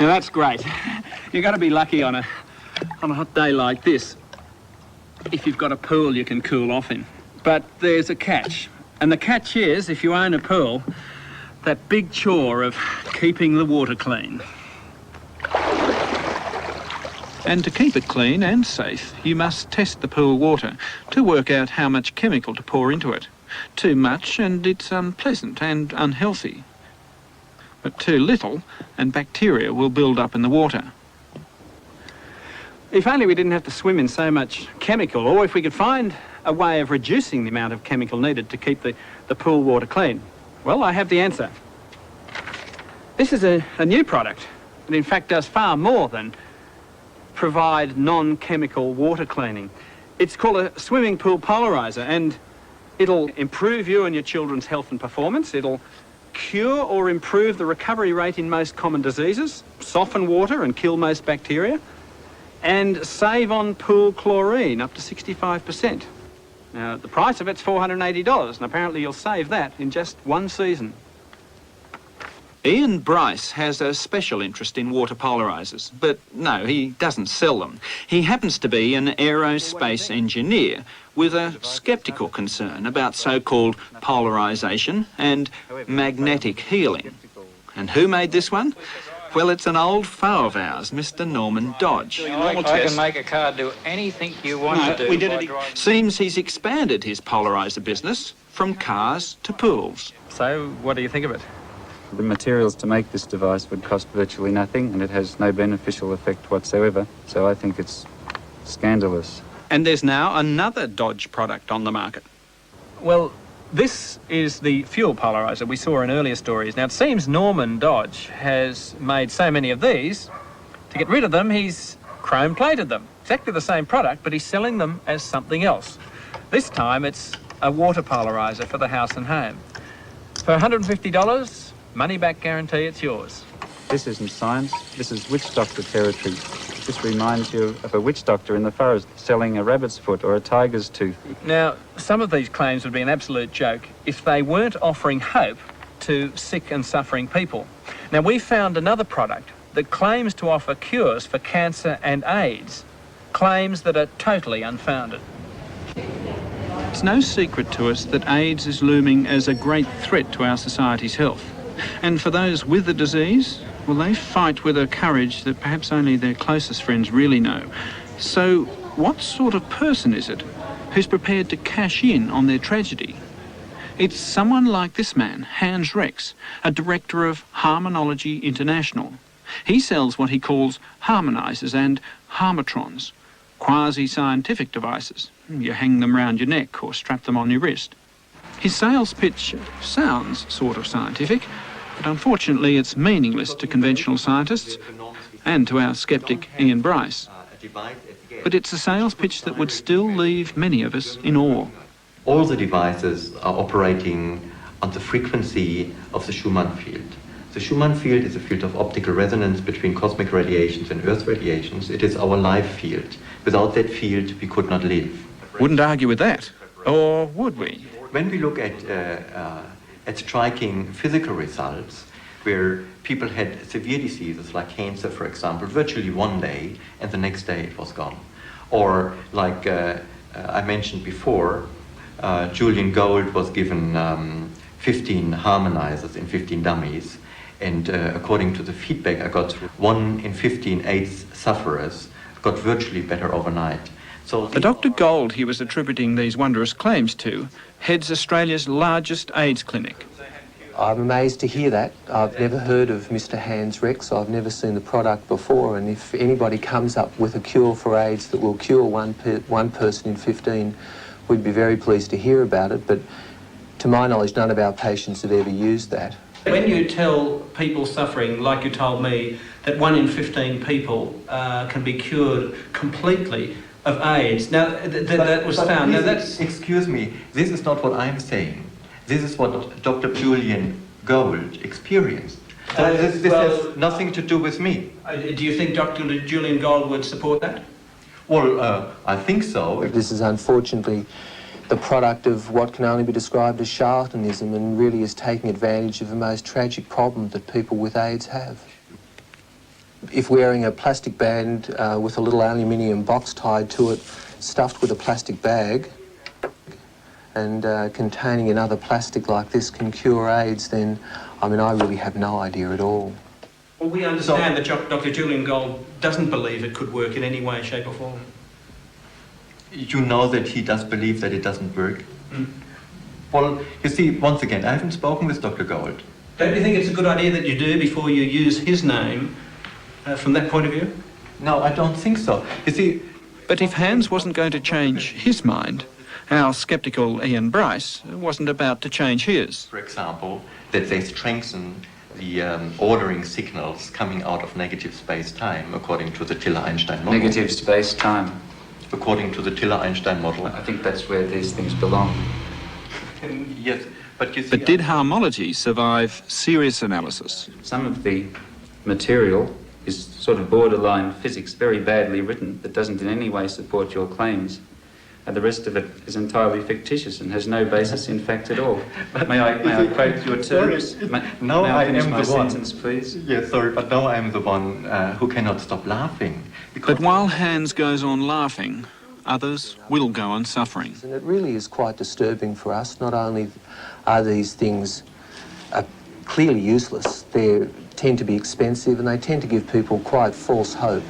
Now that's great. You've got to be lucky on a hot day like this. If you've got a pool you can cool off in. But there's a catch. And the catch is, if you own a pool, that big chore of keeping the water clean. And to keep it clean and safe, you must test the pool water to work out how much chemical to pour into it. Too much and it's unpleasant and unhealthy. But too little and bacteria will build up in the water. If only we didn't have to swim in so much chemical, or if we could find a way of reducing the amount of chemical needed to keep the pool water clean. Well, I have the answer. This is a new product that in fact does far more than provide non-chemical water cleaning. It's called a swimming pool polariser, and it'll improve you and your children's health and performance. It'll cure or improve the recovery rate in most common diseases, soften water and kill most bacteria, and save on pool chlorine up to 65%. Now, the price of it's $480, and apparently you'll save that in just one season. Ian Bryce has a special interest in water polarisers, but no, he doesn't sell them. He happens to be an aerospace engineer with a sceptical concern about so-called polarisation and magnetic healing. And who made this one? Well, it's an old foe of ours, Mr. Norman Dodge. I can make a car do anything you want to do. We did it. Seems he's expanded his polariser business from cars to pools. So, what do you think of it? The materials to make this device would cost virtually nothing, and it has no beneficial effect whatsoever, so I think it's scandalous. And there's now another Dodge product on the market. Well, this is the fuel polariser we saw in earlier stories. Now, it seems Norman Dodge has made so many of these, to get rid of them, he's chrome-plated them. Exactly the same product, but he's selling them as something else. This time, it's a water polariser for the house and home. For $150, money-back guarantee, it's yours. This isn't science, this is witch doctor territory. This reminds you of a witch doctor in the forest selling a rabbit's foot or a tiger's tooth. Now, some of these claims would be an absolute joke if they weren't offering hope to sick and suffering people. Now, we found another product that claims to offer cures for cancer and AIDS, claims that are totally unfounded. It's no secret to us that AIDS is looming as a great threat to our society's health. And for those with the disease, well, they fight with a courage that perhaps only their closest friends really know. So what sort of person is it who's prepared to cash in on their tragedy? It's someone like this man, Hans Rex, a director of Harmonology International. He sells what he calls harmonisers and harmatrons, quasi-scientific devices. You hang them round your neck or strap them on your wrist. His sales pitch sounds sort of scientific, but unfortunately it's meaningless to conventional scientists and to our sceptic Ian Bryce. But it's a sales pitch that would still leave many of us in awe. All the devices are operating on the frequency of the Schumann field. The Schumann field is a field of optical resonance between cosmic radiations and Earth radiations. It is our life field. Without that field, we could not live. Wouldn't argue with that, or would we? When we look at striking physical results, where people had severe diseases like cancer, for example, virtually one day, and the next day it was gone. Or like I mentioned before, Julian Gold was given 15 harmonizers in 15 dummies, and according to the feedback I got, 1 in 15 AIDS sufferers got virtually better overnight. So the Dr. Gold he was attributing these wondrous claims to heads Australia's largest AIDS clinic. I'm amazed to hear that. I've never heard of Mr. Hans Rex. I've never seen the product before, and if anybody comes up with a cure for AIDS that will cure one person in 15, we'd be very pleased to hear about it, but to my knowledge, none of our patients have ever used that. When you tell people suffering, like you told me, that 1 in 15 people can be cured completely of AIDS. Now, that was found. Now, that's... Excuse me, this is not what I'm saying. This is what Dr. Julian Gold experienced. So this has nothing to do with me. Do you think Dr. Julian Gold would support that? Well, I think so. This is unfortunately the product of what can only be described as charlatanism, and really is taking advantage of the most tragic problem that people with AIDS have. if wearing a plastic band with a little aluminium box tied to it, stuffed with a plastic bag, and containing another plastic like this can cure AIDS, then, I mean, I really have no idea at all. Well, we understand that Dr. Julian Gold doesn't believe it could work in any way, shape or form. You know that he does believe that it doesn't work? Well, you see, once again, I haven't spoken with Dr. Gold. Don't you think it's a good idea that you do before you use his name from that point of view? No, I don't think so. You see... But if Hans wasn't going to change his mind, our sceptical Ian Bryce wasn't about to change his. For example, that they strengthen the ordering signals coming out of negative space-time according to the Tiller-Einstein model. Negative space-time. According to the Tiller-Einstein model. I think that's where these things belong. Yes, but you see... But did homology survive serious analysis? Some of the material is sort of borderline physics, very badly written, that doesn't in any way support your claims. And the rest of it is entirely fictitious and has no basis in fact at all. May I quote your terms? Now I finish am my the one. sentence, please? Yes, sorry, but now I am the one who cannot stop laughing. But while Hans goes on laughing, others will go on suffering. And it really is quite disturbing for us. Not only are these things clearly useless, they tend to be expensive and they tend to give people quite false hope.